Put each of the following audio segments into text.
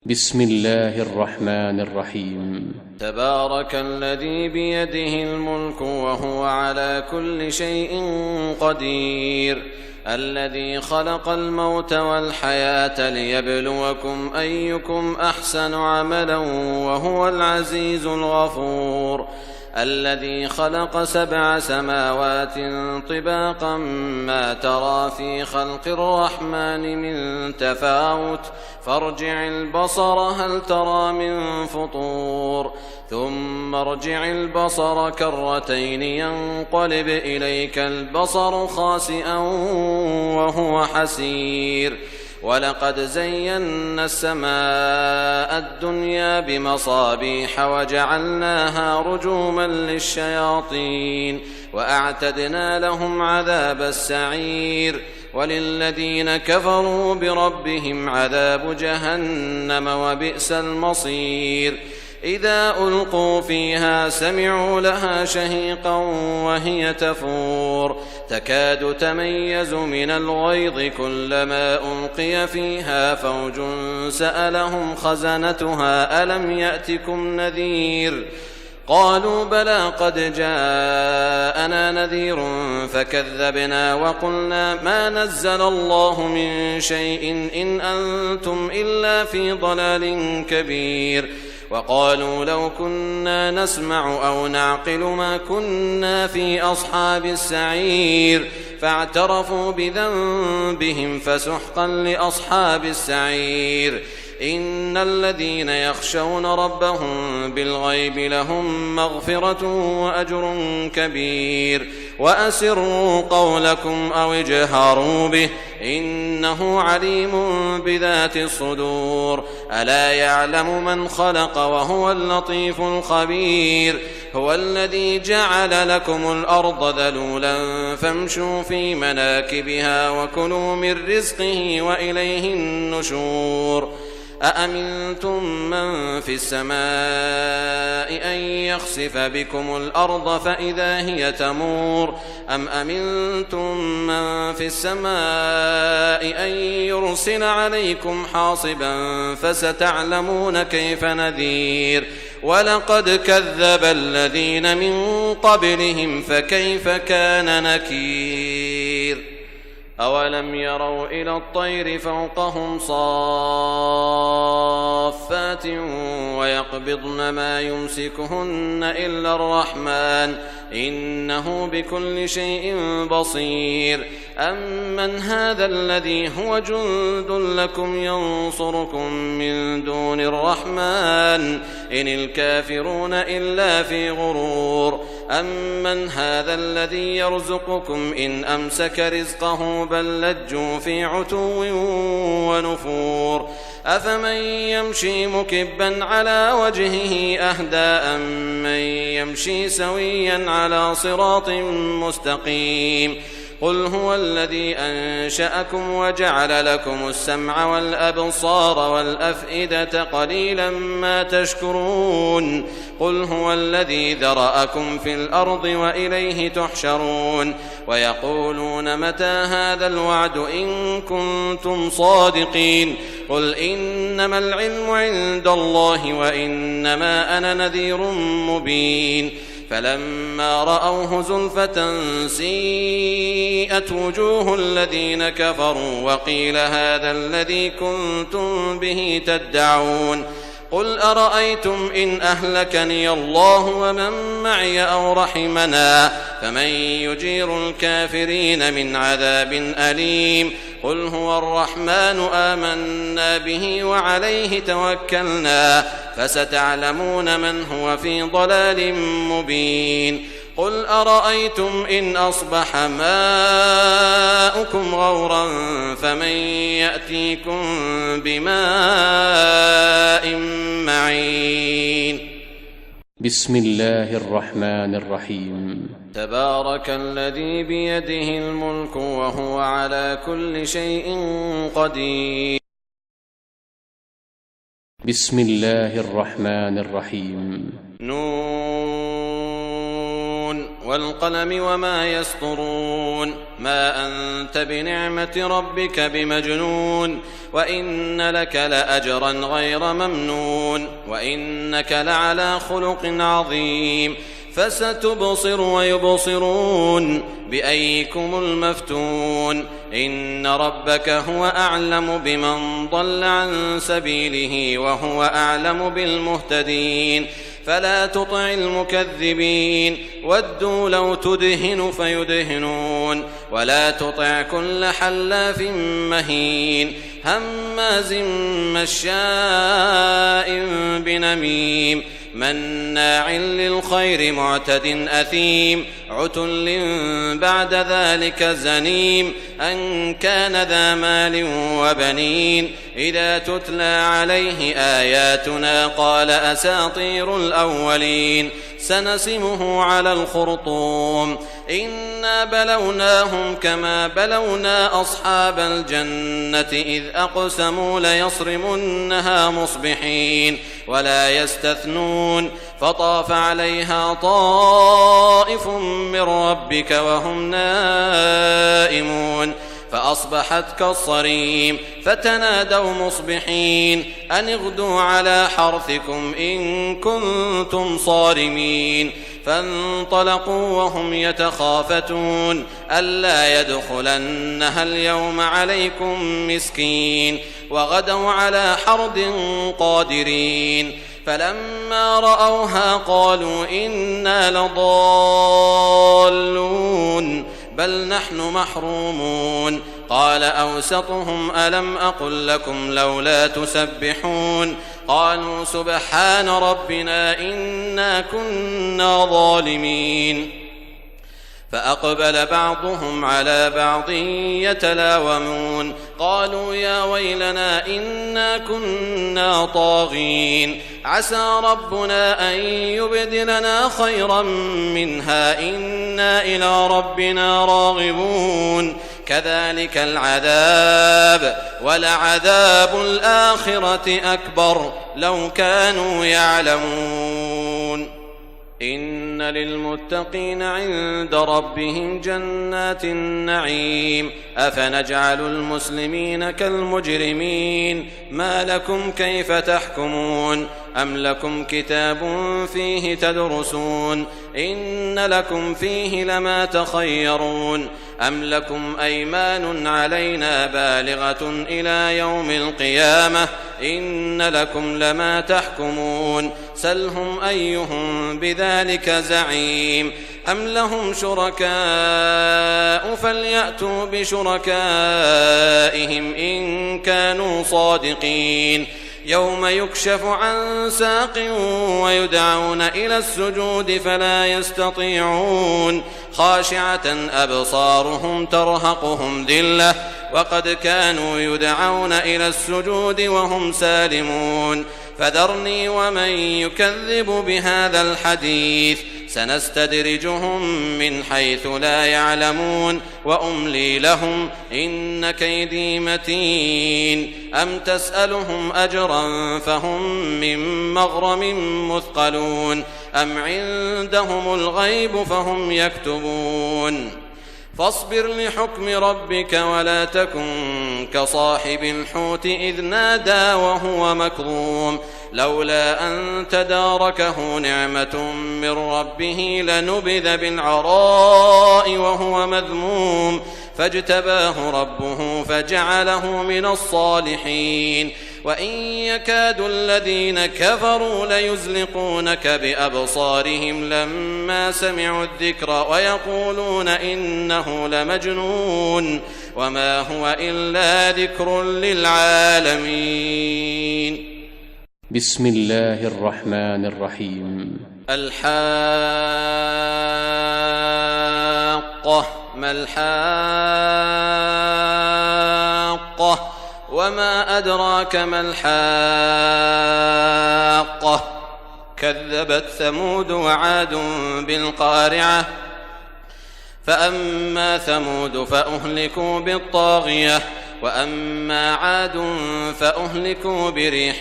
بسم الله الرحمن الرحيم. تبارك الذي بيده الملك وهو على كل شيء قدير، الذي خلق الموت والحياة ليبلوكم أيكم أحسن عملا وهو العزيز الغفور، الذي خلق 7 سماوات طباقا ما ترى في خلق الرحمن من تفاوت فارجع البصر هل ترى من فطور، ثم ارجع البصر كرتين ينقلب إليك البصر خاسئا وهو حسير، ولقد زينا السماء الدنيا بمصابيح وجعلناها رجوما للشياطين وأعتدنا لهم عذاب السعير، وللذين كفروا بربهم عذاب جهنم وبئس المصير. إذا ألقوا فيها سمعوا لها شهيقا وهي تفور تكاد تميز من الغيظ كلما ألقي فيها فوج سألهم خزنتها ألم يأتكم نذير قالوا بلى قد جاءنا نذير فكذبنا وقلنا ما نزل الله من شيء إن أنتم إلا في ضلال كبير، وقالوا لو كنا نسمع أو نعقل ما كنا في أصحاب السعير، فاعترفوا بذنبهم فسحقا لأصحاب السعير. إن الذين يخشون ربهم بالغيب لهم مغفرة وأجر كبير، وأسروا قولكم أو اجهروا به إنه عليم بذات الصدور. ألا يعلم من خلق وهو اللطيف الخبير. هو الذي جعل لكم الأرض ذلولا فامشوا في مناكبها وكلوا من رزقه وإليه النشور. أأمنتم من في السماء أن يخسف بكم الأرض فإذا هي تمور، أم أمنتم من في السماء أن يرسل عليكم حاصبا فستعلمون كيف نذير. ولقد كذب الذين من قبلهم فكيف كان نكير. أولم يروا إلى الطير فوقهم صافات ويقبضن ما يمسكهن إلا الرحمن إنه بكل شيء بصير. أمن هذا الذي هو جند لكم ينصركم من دون الرحمن إن الكافرون إلا في غرور. أمن هذا الذي يرزقكم إن أمسك رزقه بل لجوا في عتو ونفور. أفمن يمشي مكبا على وجهه أهدى أمن يمشي سويا على صراط مستقيم. قل هو الذي أنشأكم وجعل لكم السمع والأبصار والأفئدة قليلا ما تشكرون. قل هو الذي ذرأكم في الأرض وإليه تحشرون. ويقولون متى هذا الوعد إن كنتم صادقين. قل إنما العلم عند الله وإنما أنا نذير مبين. فلما رأوه زلفة سيئت وجوه الذين كفروا وقيل هذا الذي كنتم به تدعون. قل أرأيتم إن أهلكني الله ومن معي أو رحمنا فمن يجير الكافرين من عذاب أليم. قل هو الرحمن آمنا به وعليه توكلنا فستعلمون من هو في ضلال مبين. قل أرأيتم إن أصبح ماؤكم غورا فمن يأتيكم بماء معين. بسم الله الرحمن الرحيم. تبارك الذي بيده الملك وهو على كل شيء قدير. بسم الله الرحمن الرحيم. نون والقلم وما يسطرون. ما أنت بنعمة ربك بمجنون وإن لك لأجرا غير ممنون وإنك لعلى خلق عظيم فستبصر ويبصرون بأيكم المفتون إن ربك هو أعلم بمن ضل عن سبيله وهو أعلم بالمهتدين فلا تطع المكذبين ودوا لو تدهن فيدهنون ولا تطع كل حلاف مهين هماز مشاء بنميم مناع للخير معتد أثيم عتل بعد ذلك زنيم أن كان ذا مال وبنين إذا تتلى عليه آياتنا قال أساطير الأولين سنسمه على الخرطوم إنا بلوناهم كما بلونا أصحاب الجنة إذ أقسموا ليصرمنها مصبحين ولا يستثنون فطاف عليها طائف من ربك وهم نائمون فأصبحت كالصريم فتنادوا مصبحين أن اغدوا على حرثكم إن كنتم صارمين فانطلقوا وهم يتخافتون ألا يدخلنها اليوم عليكم مسكين وغدوا على حرد قادرين فلما رأوها قالوا إنا لضالون بل نحن محرومون قال أوسطهم ألم أقل لكم لولا تسبحون قالوا سبحان ربنا إنا كنا ظالمين فأقبل بعضهم على بعض يتلاومون قالوا يا ويلنا إنا كنا طاغين عسى ربنا أن يبدلنا خيرا منها إنا إلى ربنا راغبون كذلك العذاب ولعذاب الآخرة أكبر لو كانوا يعلمون إن للمتقين عند ربهم جنات النعيم أفنجعل المسلمين كالمجرمين ما لكم كيف تحكمون أم لكم كتاب فيه تدرسون إن لكم فيه لما تخيرون أم لكم أيمان علينا بالغة إلى يوم القيامة إن لكم لما تحكمون سلهم أيهم بذلك زعيم أم لهم شركاء فليأتوا بشركائهم إن كانوا صادقين يوم يكشف عن ساق ويدعون إلى السجود فلا يستطيعون خاشعة أبصارهم ترهقهم ذلة وقد كانوا يدعون إلى السجود وهم سالمون فذرني ومن يكذب بهذا الحديث سنستدرجهم من حيث لا يعلمون وأملي لهم إن كيدي متين أم تسألهم أجرا فهم من مغرم مثقلون أم عندهم الغيب فهم يكتبون فاصبر لحكم ربك ولا تكن كصاحب الحوت إذ نادى وهو مكظوم لولا أن تداركه نعمة من ربه لنبذ بالعراء وهو مذموم فاجتباه ربه فجعله من الصالحين وإن يكاد الذين كفروا ليزلقونك بأبصارهم لما سمعوا الذكر ويقولون إنه لمجنون وما هو إلا ذكر للعالمين. بسم الله الرحمن الرحيم. الحاقة ما الحاقة وما أدراك ما الحاقة كذبت ثمود وعاد بالقارعة فأما ثمود فأهلكوا بالطاغية وأما عاد فأهلكوا بريح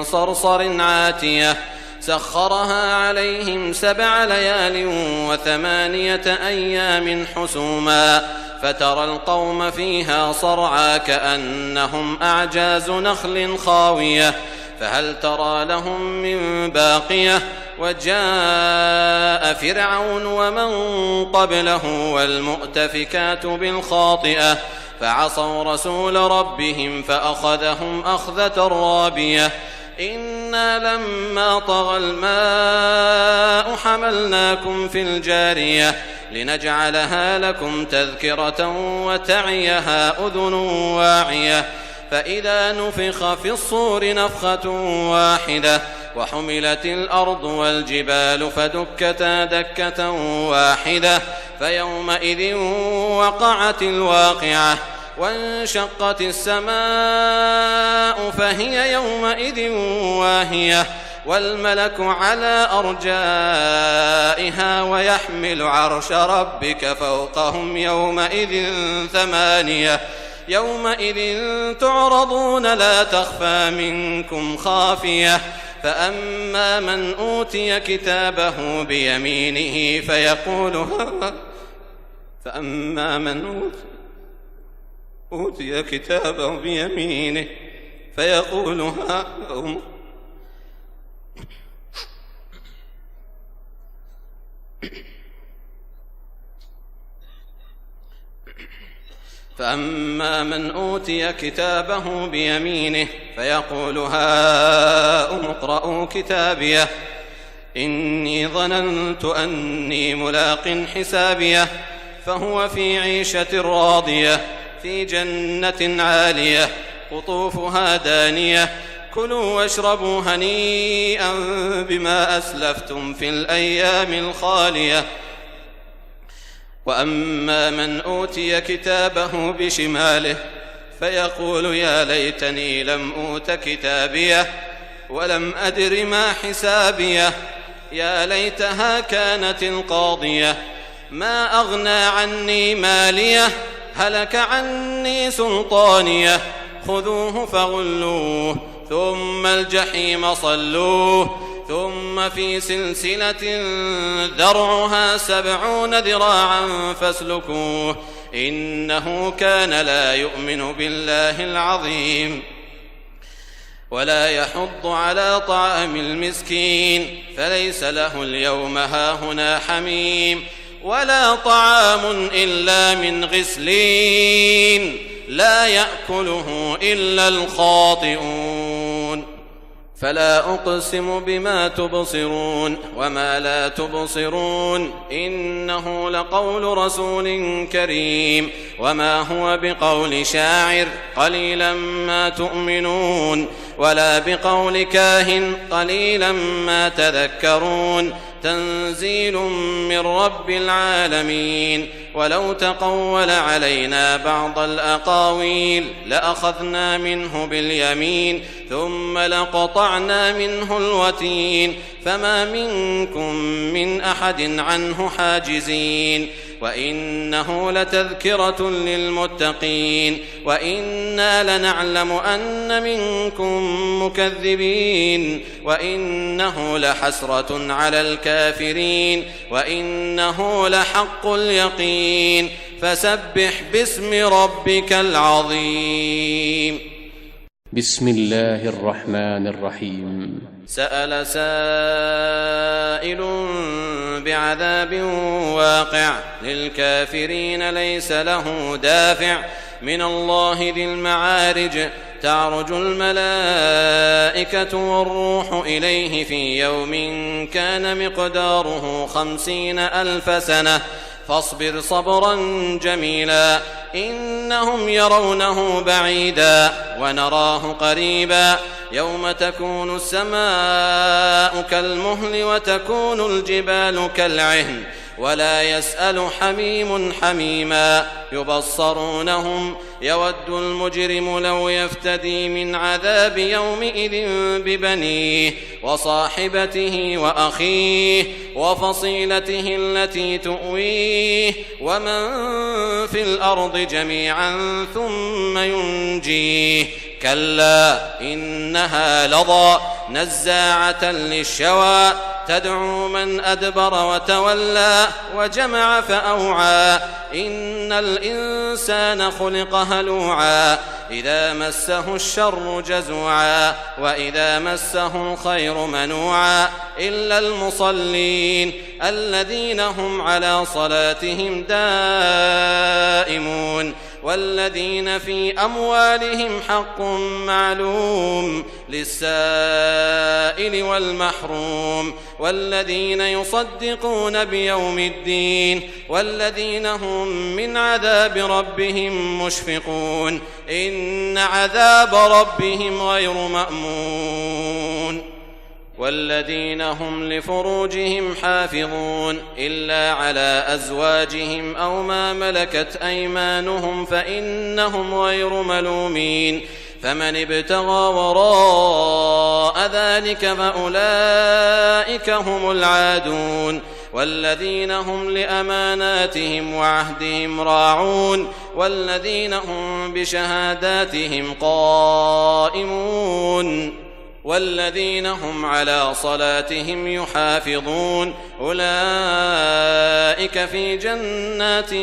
صرصر عاتية سخرها عليهم 7 ليال و8 أيام حسوما فترى القوم فيها صرعى كأنهم أعجاز نخل خاوية فهل ترى لهم من باقية وجاء فرعون ومن قبله والمؤتفكات بالخاطئة فعصوا رسول ربهم فأخذهم أخذة رابية إنا لما طغى الماء حملناكم في الجارية لنجعلها لكم تذكرة وتعيها أذن واعية فإذا نفخ في الصور نفخة واحدة وحملت الأرض والجبال فدكتا دكة واحدة فيومئذ وقعت الواقعة وانشقت السماء فهي يومئذ واهية والملك على أرجائها ويحمل عرش ربك فوقهم يومئذ ثمانية يومئذ تعرضون لا تخفى منكم خافية فأما من أوتي كتابه بيمينه فأما من أوتي كتابه بيمينه فيقول هاؤم فأما من أوتي كتابه بيمينه فيقول هاؤم اقرءوا كتابيه إني ظننت أني ملاق حسابيه فهو في عيشة راضية في جنة عالية قطوفها دانية كلوا واشربوا هنيئا بما أسلفتم في الأيام الخالية وأما من أوتي كتابه بشماله فيقول يا ليتني لم أوت كتابيه ولم أدر ما حسابيه يا ليتها كانت القاضية ما أغنى عني ماليه هلك عني سلطانيه خذوه فغلوه ثم الجحيم صلوه ثم في سلسلة ذرعها 70 ذراعا فاسلكوه إنه كان لا يؤمن بالله العظيم ولا يحض على طعام المسكين فليس له اليوم هاهنا حميم ولا طعام إلا من غسلين لا يأكله إلا الخاطئون فلا أقسم بما تبصرون وما لا تبصرون إنه لقول رسول كريم وما هو بقول شاعر قليلا ما تؤمنون ولا بقول كاهن قليلا ما تذكرون تنزيل من رب العالمين ولو تقول علينا بعض الأقاويل لأخذنا منه باليمين ثم لقطعنا منه الوتين فما منكم من أحد عنه حاجزين وإنه لتذكرة للمتقين وإنا لنعلم أن منكم مكذبين وإنه لحسرة على الكافرين وإنه لحق اليقين فسبح باسم ربك العظيم بسم الله الرحمن الرحيم سأل سائل بعذاب واقع للكافرين ليس له دافع من الله ذي المعارج تعرج الملائكة والروح إليه في يوم كان مقداره 50,000 سنة فاصبر صبرا جميلا إنهم يرونه بعيدا ونراه قريبا يوم تكون السماء كالمهل وتكون الجبال كالعهن ولا يسأل حميم حميما يبصرونهم يود المجرم لو يفتدي من عذاب يومئذ ببنيه وصاحبته وأخيه وفصيلته التي تؤويه ومن في الأرض جميعا ثم ينجيه كلا إنها لظى نزاعة للشوى تدعو من أدبر وتولى وجمع فأوعى إن الإنسان خلق هلوعا إذا مسه الشر جزوعا وإذا مسه الخير منوعا إلا المصلين الذين هم على صلاتهم دائمون والذين في أموالهم حق معلوم للسائل والمحروم والذين يصدقون بيوم الدين والذين هم من عذاب ربهم مشفقون إن عذاب ربهم غير مأمون والذين هم لفروجهم حافظون إلا على أزواجهم أو ما ملكت أيمانهم فإنهم غير ملومين فمن ابتغى وراء ذلك فأولئك هم العادون والذين هم لأماناتهم وعهدهم راعون والذين هم بشهاداتهم قائمون والذين هم على صلاتهم يحافظون أولئك في جنات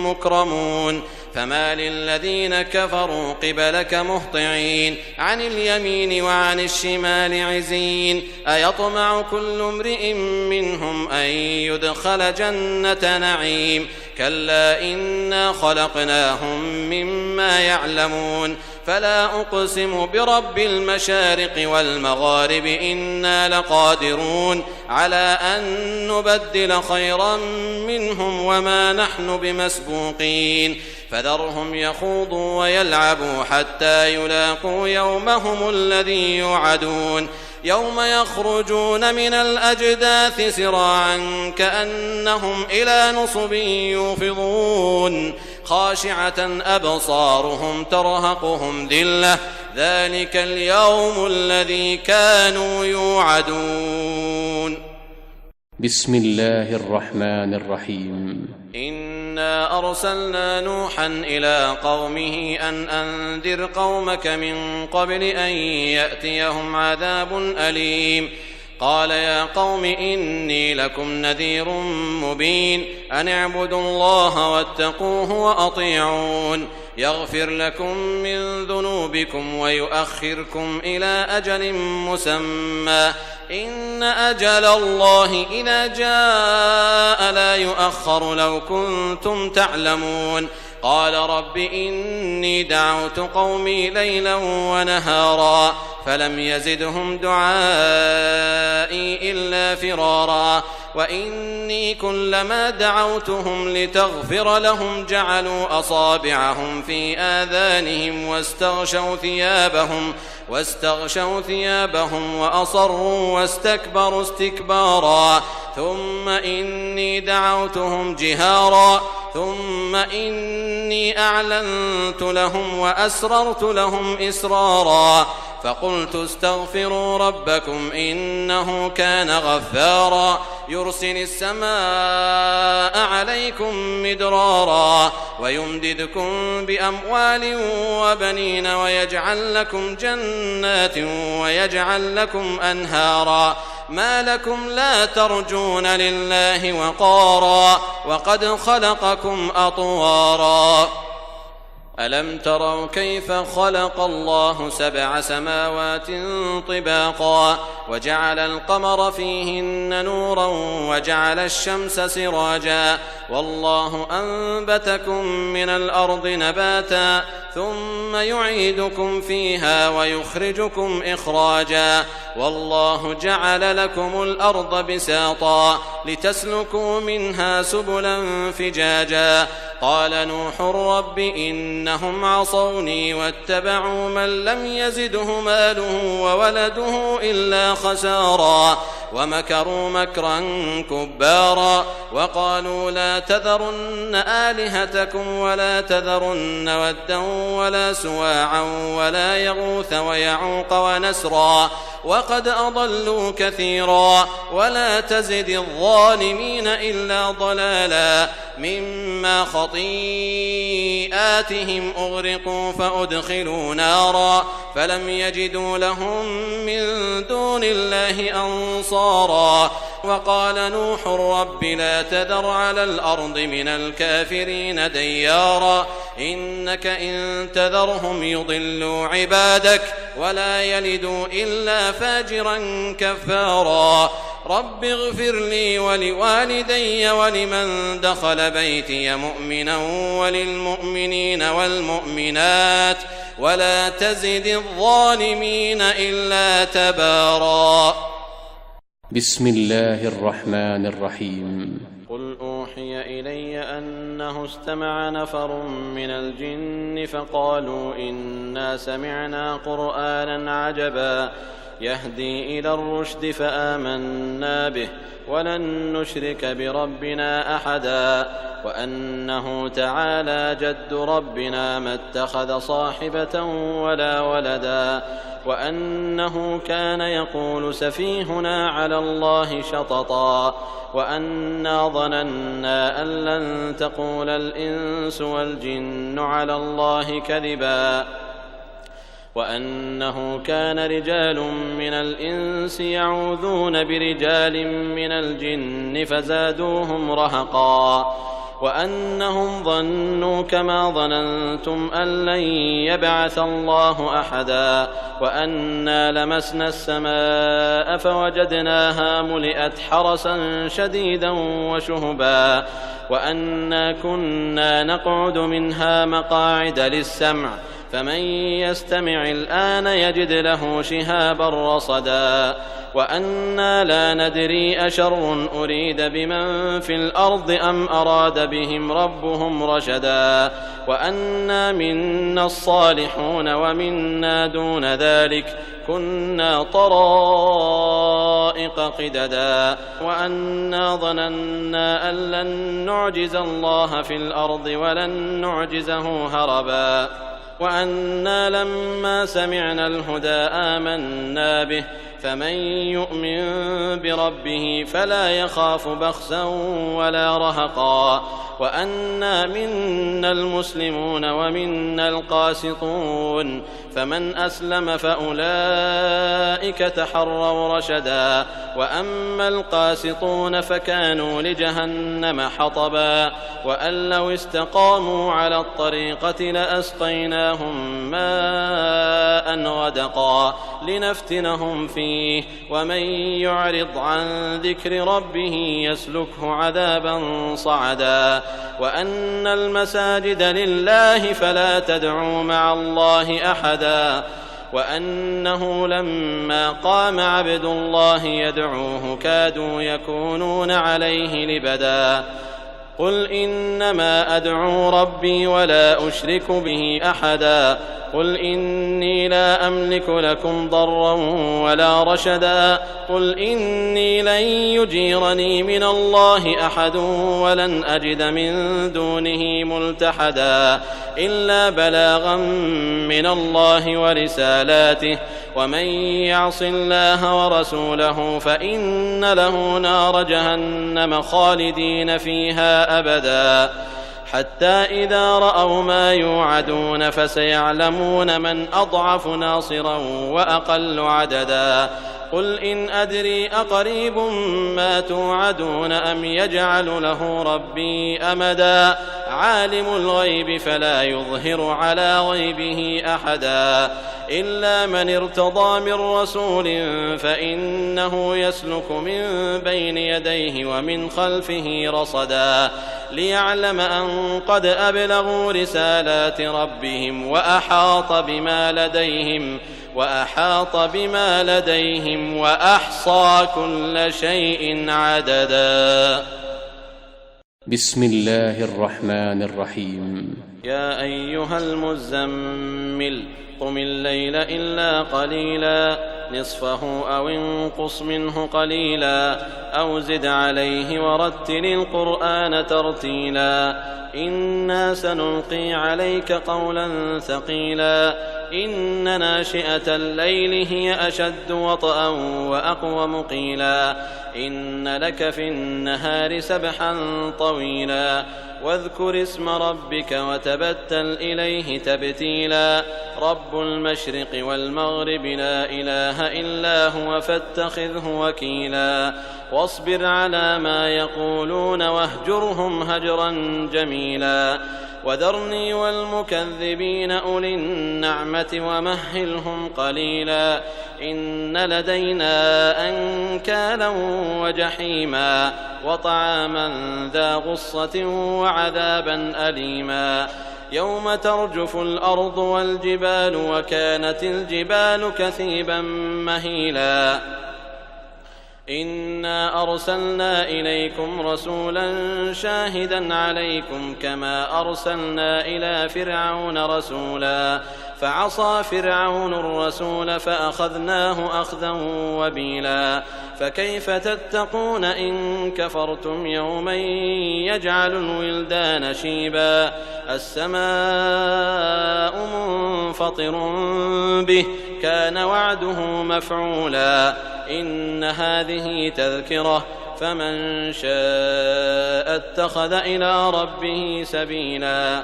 مكرمون فما للذين كفروا قبلك مهطعين عن اليمين وعن الشمال عزين أيطمع كل امرئ منهم أن يدخل جنة نعيم كلا إنا خلقناهم مما يعلمون فلا أقسم برب المشارق والمغارب إنا لقادرون على أن نبدل خيرا منهم وما نحن بمسبوقين فذرهم يخوضوا ويلعبوا حتى يلاقوا يومهم الذي يوعدون يوم يخرجون من الأجداث سراعا كأنهم إلى نصب يوفضون خاشعة أبصارهم ترهقهم ذلة ذلك اليوم الذي كانوا يوعدون. بسم الله الرحمن الرحيم. إنا أرسلنا نوحا إلى قومه أن أنذر قومك من قبل أن يأتيهم عذاب أليم قال يا قوم إني لكم نذير مبين أن اعبدوا الله واتقوه وأطيعون يغفر لكم من ذنوبكم ويؤخركم إلى أجل مسمى إن أجل الله إذا جاء لا يؤخر لو كنتم تعلمون قال رب إني دعوت قومي ليلا ونهارا فلم يزدهم دعائي إلا فرارا وإني كلما دعوتهم لتغفر لهم جعلوا أصابعهم في آذانهم واستغشوا ثيابهم وأصروا واستكبروا استكبارا ثم إني دعوتهم جهارا ثم إني أعلنت لهم وأسررت لهم إسرارا فقلت استغفروا ربكم إنه كان غفارا يرسل السماء عليكم مدرارا ويمددكم بأموال وبنين ويجعل لكم جنات ويجعل لكم أنهارا ما لكم لا ترجون لله وقارا وقد خلقكم أطوارا ألم تروا كيف خلق الله 7 سماوات طباقا وجعل القمر فيهن نورا وجعل الشمس سراجا والله أنبتكم من الأرض نباتا ثم يعيدكم فيها ويخرجكم إخراجا والله جعل لكم الأرض بساطا لتسلكوا منها سبلا فجاجا قال نوح رب إنهم عصوني واتبعوا من لم يزده ماله وولده إلا خسارا ومكروا مكرا كبارا وقالوا لا تذرن آلهتكم ولا تذرن ودا ولا سواعا ولا يغوث ويعوق ونسرا وقد أضلوا كثيرا ولا تزد الظالمين إلا ضلالا مما خطيئاتهم أغرقوا فأدخلوا نارا فلم يجدوا لهم من دون الله أنصارا وقال نوح رب لا تذر على الأرض من الكافرين ديارا إنك إن تذرهم يضلوا عبادك ولا يلدوا إلا فاجرا كفارا رب اغفر لي ولوالدي ولمن دخل بيتي مؤمنا وللمؤمنين والمؤمنات ولا تزد الظالمين إلا تبارا. بسم الله الرحمن الرحيم. قل أوحي إلي أنه استمع نفر من الجن فقالوا إنا سمعنا قرآنا عجبا يهدي إلى الرشد فآمنا به ولن نشرك بربنا أحدا وأنه تعالى جد ربنا ما اتخذ صاحبة ولا ولدا وأنه كان يقول سفيهنا على الله شططا وأنا ظننا أن لن تقول الإنس والجن على الله كذبا وأنه كان رجال من الإنس يعوذون برجال من الجن فزادوهم رهقا وأنهم ظنوا كما ظننتم أن لن يبعث الله أحدا وأنا لمسنا السماء فوجدناها ملئت حرسا شديدا وشهبا وأنا كنا نقعد منها مقاعد للسمع فمن يستمع الآن يجد له شهابا رصدا وأنا لا ندري أشر أريد بمن في الأرض أم أراد بهم ربهم رشدا وأنا منا الصالحون ومنا دون ذلك كنا طرائق قددا وأنا ظننا أن لن نعجز الله في الأرض ولن نعجزه هربا وأنا لما سمعنا الهدى آمنا به فمن يؤمن بربه فلا يخاف بخسا ولا رهقا وأنا منا المسلمون ومنا القاسطون فمن أسلم فأولئك تحروا رشدا وأما القاسطون فكانوا لجهنم حطبا وأن لو استقاموا على الطريقة لأسقيناهم ماء غدقا لنفتنهم فيه ومن يعرض عن ذكر ربه يسلكه عذابا صعدا وأن المساجد لله فلا تدعوا مع الله أحدا وأنه لما قام عبد الله يدعوه كادوا يكونون عليه لبدا قل إنما أدعو ربي ولا أشرك به أحدا قل إني لا أملك لكم ضرا ولا رشدا قل إني لن يجيرني من الله أحد ولن أجد من دونه ملتحدا إلا بلاغا من الله ورسالاته ومن يعص الله ورسوله فإن له نار جهنم خالدين فيها أبدا حتى إذا رأوا ما يوعدون فسيعلمون من أضعف ناصرا وأقل عددا قل إن أدري أقريب ما توعدون أم يجعل له ربي أمدا عالم الغيب فلا يظهر على غيبه أحدا إلا من ارتضى من رسول فإنه يسلك من بين يديه ومن خلفه رصدا ليعلم أن قد أبلغوا رسالات ربهم وأحاط بما لديهم وأحصى كل شيء عددا. بسم الله الرحمن الرحيم. يا أيها المزمل قم الليل إلا قليلا نصفه أو انقص منه قليلا أو زد عليه ورتل القرآن ترتيلا إنا سنلقي عليك قولا ثقيلا إن ناشئة الليل هي أشد وطئا وأقوم قيلا إن لك في النهار سبحا طويلا واذكر اسم ربك وتبتل إليه تبتيلا رب المشرق والمغرب لا إله إلا هو فاتخذه وكيلا واصبر على ما يقولون واهجرهم هجرا جميلا وذرني والمكذبين أولي النعمة ومهلهم قليلا إن لدينا أنكالا وجحيما وطعاما ذا غصة وعذابا أليما يوم ترجف الأرض والجبال وكانت الجبال كثيبا مهيلا إنا أرسلنا إليكم رسولا شاهدا عليكم كما أرسلنا إلى فرعون رسولا فعصى فرعون الرسول فأخذناه أخذا وبيلا فكيف تتقون إن كفرتم يوما يجعل الولدان شيبا السماء منفطر به كان وعده مفعولا إن هذه تذكرة فمن شاء اتخذ إلى ربه سبيلا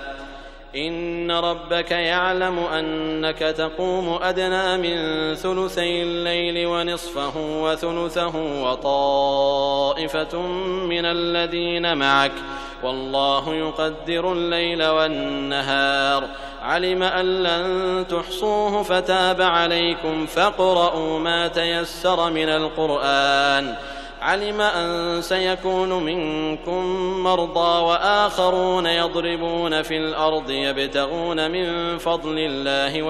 إن ربك يعلم أنك تقوم أدنى من ثلثي الليل ونصفه وثلثه وطائفة من الذين معك والله يقدر الليل والنهار علم أن لن تحصوه فتاب عليكم فاقرؤوا ما تيسر من القرآن علم أن سيكون منكم مرضى وآخرون يضربون في الأرض يبتغون من فضل الله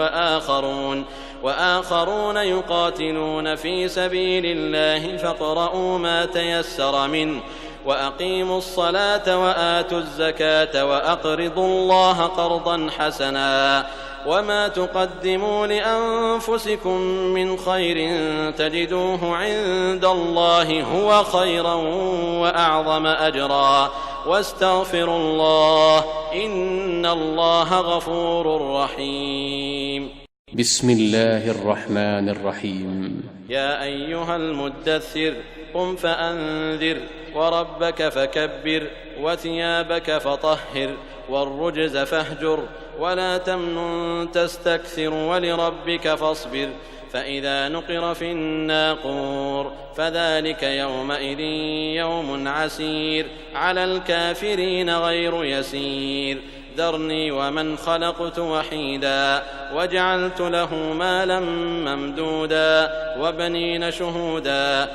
وآخرون يقاتلون في سبيل الله فاقرؤوا ما تيسر منه وأقيموا الصلاة وآتوا الزكاة وأقرضوا الله قرضا حسنا وما تقدموا لأنفسكم من خير تجدوه عند الله هو خيرا وأعظم أجرا واستغفروا الله إن الله غفور رحيم بسم الله الرحمن الرحيم يا أيها المدثر قم فأنذر وربك فكبر وثيابك فطهر والرجز فاهجر ولا تمنن تستكثر ولربك فاصبر فإذا نقر في الناقور فذلك يومئذ يوم عسير على الكافرين غير يسير ذرني ومن خلقت وحيدا وجعلت له مالا ممدودا وبنين شهودا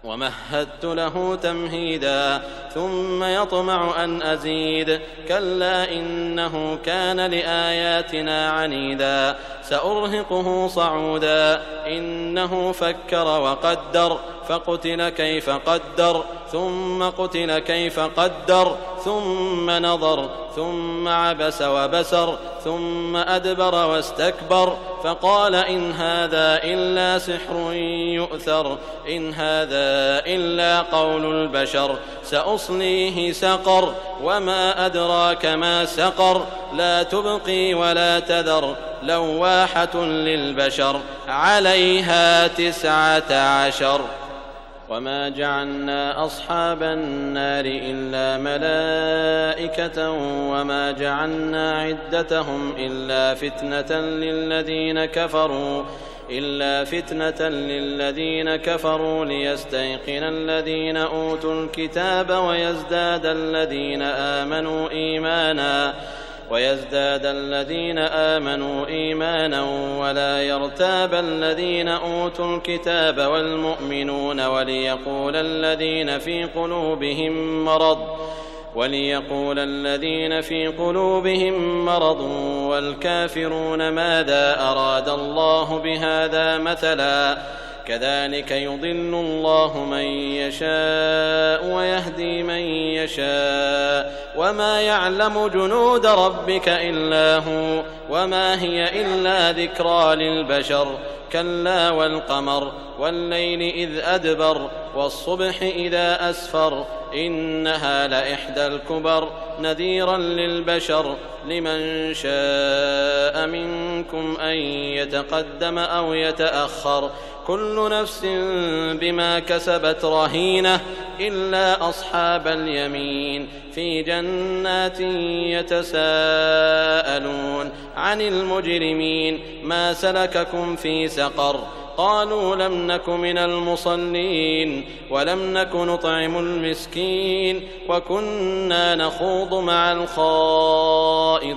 ومهدت له تمهيدا ثم يطمع أن أزيد كلا إنه كان لآياتنا عنيدا سأرهقه صعودا إنه فكر وقدر فقتل كيف قدر ثم قتل كيف قدر ثم نظر ثم عبس وبسر ثم أدبر واستكبر فقال إن هذا إلا سحر يؤثر إن هذا إلا قول البشر سأصليه سقر وما أدراك ما سقر لا تبقي ولا تذر لواحة للبشر عليها 19 وما جعلنا أصحاب النار إلا ملائكة وما جعلنا عدتهم إلا فتنة للذين كفروا ليستيقن الذين أوتوا الكتاب ويزداد الذين آمنوا إيمانا ولا يرتاب الذين أوتوا الكتاب والمؤمنون وليقول الذين في قلوبهم مرض والكافرون ماذا أراد الله بهذا مثلا كذلك يضل الله من يشاء ويهدي من يشاء وما يعلم جنود ربك إلا هو وما هي إلا ذكرى للبشر كلا والقمر والليل إذ أدبر والصبح إذا أسفر إنها لإحدى الكبر نذيرا للبشر لمن شاء منكم أن يتقدم أو يتأخر كل نفس بما كسبت رهينة إلا أصحاب اليمين في جنات يتساءلون عن المجرمين ما سلككم في سقر قالوا لم نك من المصلين ولم نك نطعم المسكين وكنا نخوض مع الخائضين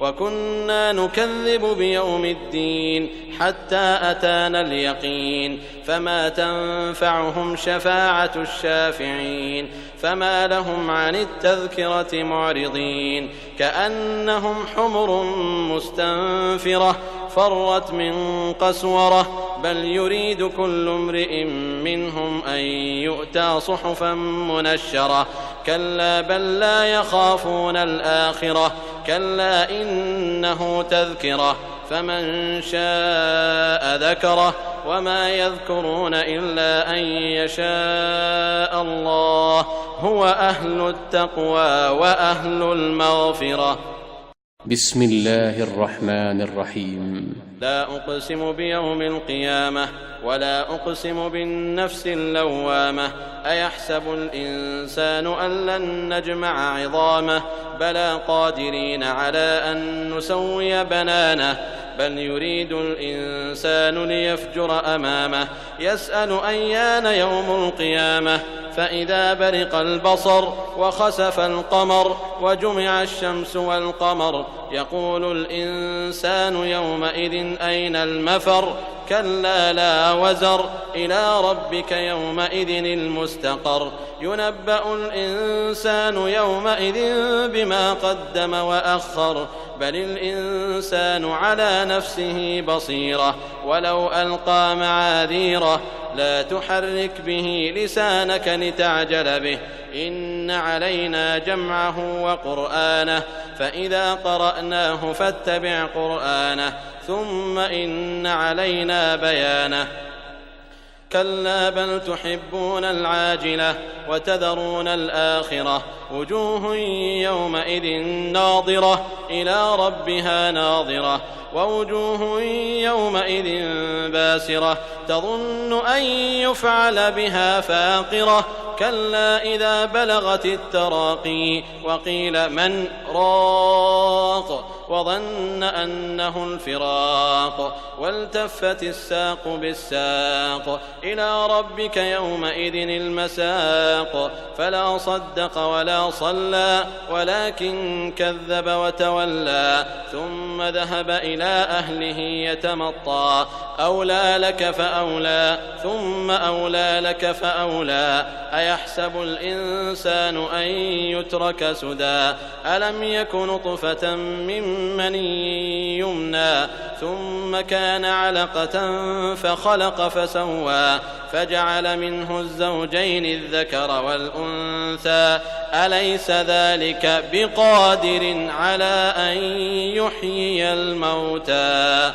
وكنا نكذب بيوم الدين حتى أتانا اليقين فما تنفعهم شفاعة الشافعين فما لهم عن التذكرة معرضين كأنهم حمر مستنفرة فرت من قسورة بل يريد كل امرئ منهم أن يؤتى صحفا منشرة كلا بل لا يخافون الآخرة كلا إنه تذكرة فمن شاء ذكره وما يذكرون إلا أن يشاء الله هو أهل التقوى وأهل المغفرة. بسم الله الرحمن الرحيم. لا أقسم بيوم القيامة ولا أقسم بالنفس اللوامة أيحسب الإنسان أن لن نجمع عظامه بلى قادرين على أن نسوي بنانه بل يريد الإنسان ليفجر أمامه يسأل أيان يوم القيامة فإذا برق البصر وخسف القمر وجمع الشمس والقمر يقول الإنسان يومئذ أين المفر كلا لا وزر إلى ربك يومئذ المستقر ينبأ الإنسان يومئذ بما قدم وأخر بل الإنسان على نفسه بصيرة ولو ألقى معاذيره لا تحرك به لسانك لتعجل به إن علينا جمعه وقرآنه فإذا قرأناه فاتبع قرآنه ثم إن علينا بيانه كلا بل تحبون العاجلة وتذرون الآخرة وجوه يومئذ ناظرة إلى ربها ناظرة ووجوه يومئذ باسرة تظن أن يفعل بها فاقرة كلا إذا بلغت التراقي وقيل من راق وظن أنه الفراق والتفت الساق بالساق إلى ربك يومئذ المساق فلا صدق ولا صلى ولكن كذب وتولى ثم ذهب إلى أهله يتمطى أولى لك فأولى ثم أولى لك فأولى أيحسب الإنسان أن يترك سدى ألم يك نطفة من مني يمنى ثم كان علقة فخلق فسوى فجعل منه الزوجين الذكر والأنثى أليس ذلك بقادر على أن يحيي الموتى.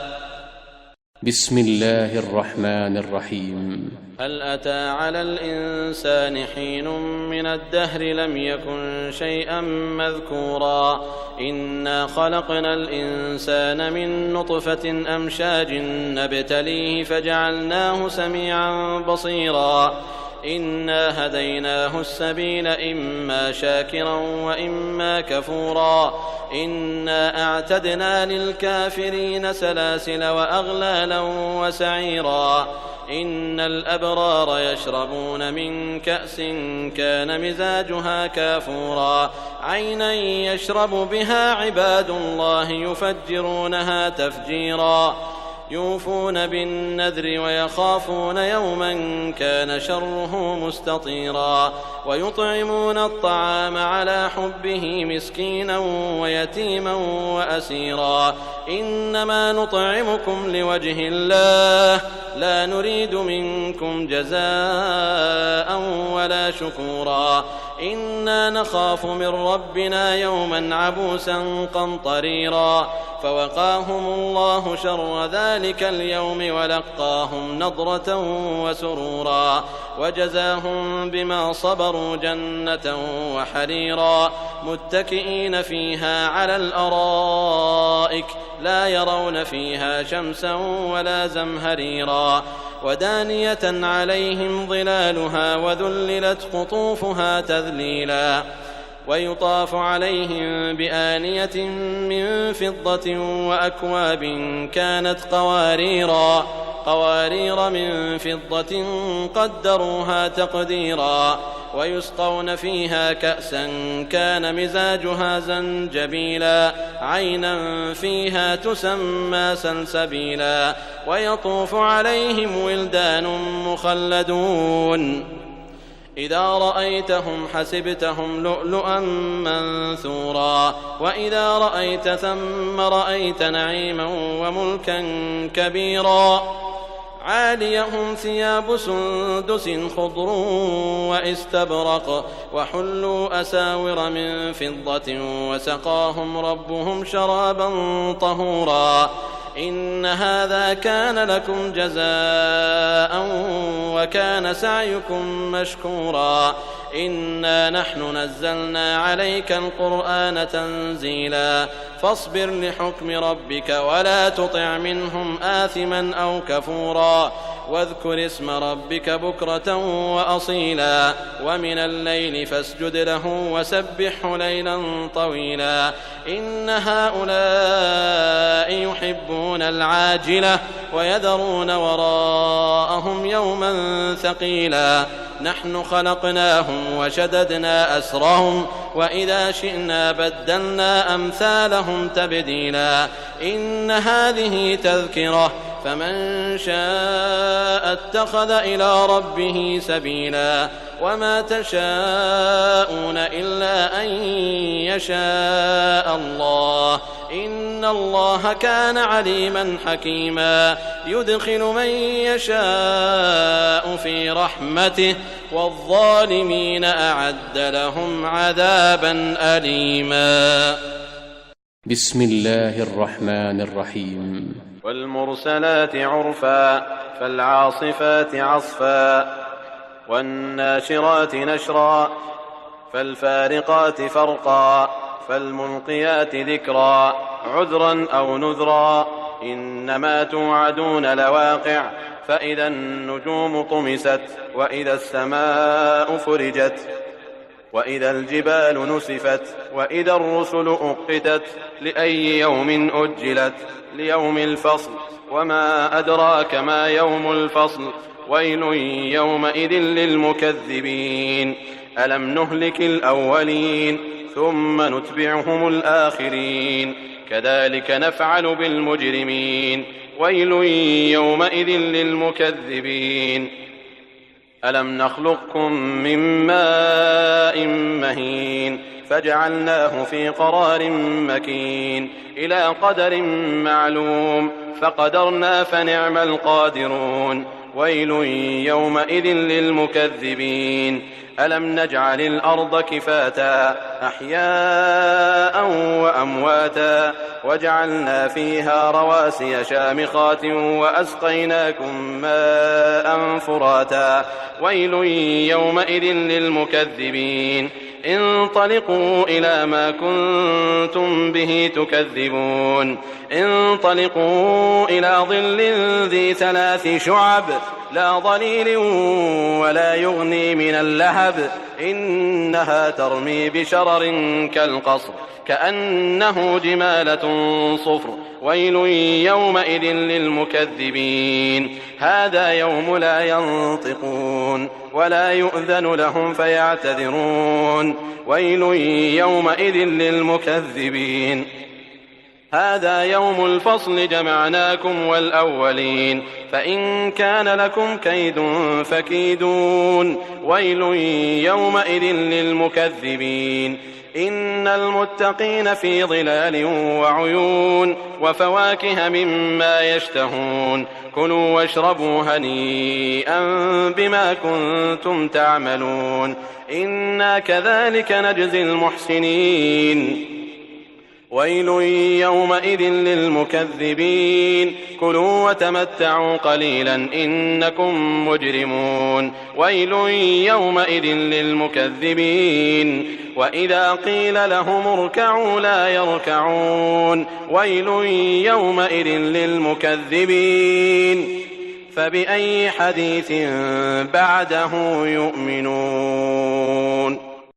بسم الله الرحمن الرحيم. هل أتى على الإنسان حين من الدهر لم يكن شيئا مذكورا إنا خلقنا الإنسان من نطفة أمشاج نبتليه فجعلناه سميعا بصيرا إنا هديناه السبيل إما شاكرا وإما كفورا إنا أعتدنا للكافرين سلاسل وأغلالا وسعيرا إن الأبرار يشربون من كأس كان مزاجها كافورا عينا يشرب بها عباد الله يفجرونها تفجيرا يوفون بالنذر ويخافون يوما كان شره مستطيرا ويطعمون الطعام على حبه مسكينا ويتيما وأسيرا إنما نطعمكم لوجه الله لا نريد منكم جزاء ولا شكورا إنا نخاف من ربنا يوما عبوسا قمطريرا فوقاهم الله شر ذلك اليوم ولقاهم نضرة وسرورا وجزاهم بما صبروا جنة وحريرا متكئين فيها على الأرائك لا يرون فيها شمسا ولا زمهريرا ودانية عليهم ظلالها وذللت قطوفها تذليلا ويطاف عليهم بآنية من فضة وأكواب كانت قوارير من فضة قدروها تقديرا ويسقون فيها كأسا كان مزاجها زنجبيلا عينا فيها تسمى سلسبيلا ويطوف عليهم ولدان مخلدون إذا رأيتهم حسبتهم لؤلؤا منثورا وإذا رأيت ثم رأيت نعيما وملكا كبيرا عاليهم ثياب سندس خضر واستبرق وحلوا أساور من فضة وسقاهم ربهم شرابا طهورا إن هذا كان لكم جزاء وكان سعيكم مشكورا إنا نحن نزلنا عليك القرآن تنزيلا فاصبر لحكم ربك ولا تطع منهم آثما أو كفورا واذكر اسم ربك بكرة وأصيلا ومن الليل فاسجد له وسبحه ليلا طويلا إن هؤلاء يحبون العاجلة ويذرون وراءهم يوما ثقيلا نحن خلقناهم وشددنا أسرهم وإذا شئنا بدلنا أمثالهم تبديلا إن هذه تذكرة فمن شاء اتخذ إلى ربه سبيلا وما تشاءون إلا أن يشاء الله إن الله كان عليما حكيما يدخل من يشاء في رحمته والظالمين أعد لهم عذابا أليما بسم الله الرحمن الرحيم والمرسلات عرفا فالعاصفات عصفا والناشرات نشرا فالفارقات فرقا فالملقيات ذكرا عذرا أو نذرا إنما توعدون لواقع فإذا النجوم طمست وإذا السماء فرجت وإذا الجبال نسفت وإذا الرسل أقتت لأي يوم أجلت ليوم الفصل وما أدراك ما يوم الفصل ويل يومئذ للمكذبين ألم نهلك الأولين ثم نتبعهم الآخرين كذلك نفعل بالمجرمين ويل يومئذ للمكذبين ألم نخلقكم من ماء مهين فجعلناه في قرار مكين إلى قدر معلوم فقدرنا فنعم القادرون ويل يومئذ للمكذبين ألم نجعل الأرض كفاتا أحياء وأمواتا وجعلنا فيها رواسي شامخات وأسقيناكم ماء فراتا ويل يومئذ للمكذبين انطلقوا إلى ما كنتم به تكذبون انطلقوا إلى ظل ذي 3 شعب لا ظليل ولا يغني من اللهب إنها ترمي بشرر كالقصر كأنه جمالة صفر ويل يومئذ للمكذبين هذا يوم لا ينطقون ولا يؤذن لهم فيعتذرون ويل يومئذ للمكذبين هذا يوم الفصل جمعناكم والأولين فإن كان لكم كيد فكيدون ويل يومئذ للمكذبين إن المتقين في ظلال وعيون وفواكه مما يشتهون كلوا واشربوا هنيئا بما كنتم تعملون إنا كذلك نجزي المحسنين ويل يومئذ للمكذبين كلوا وتمتعوا قليلا إنكم مجرمون ويل يومئذ للمكذبين وإذا قيل لهم اركعوا لا يركعون ويل يومئذ للمكذبين فبأي حديث بعده يؤمنون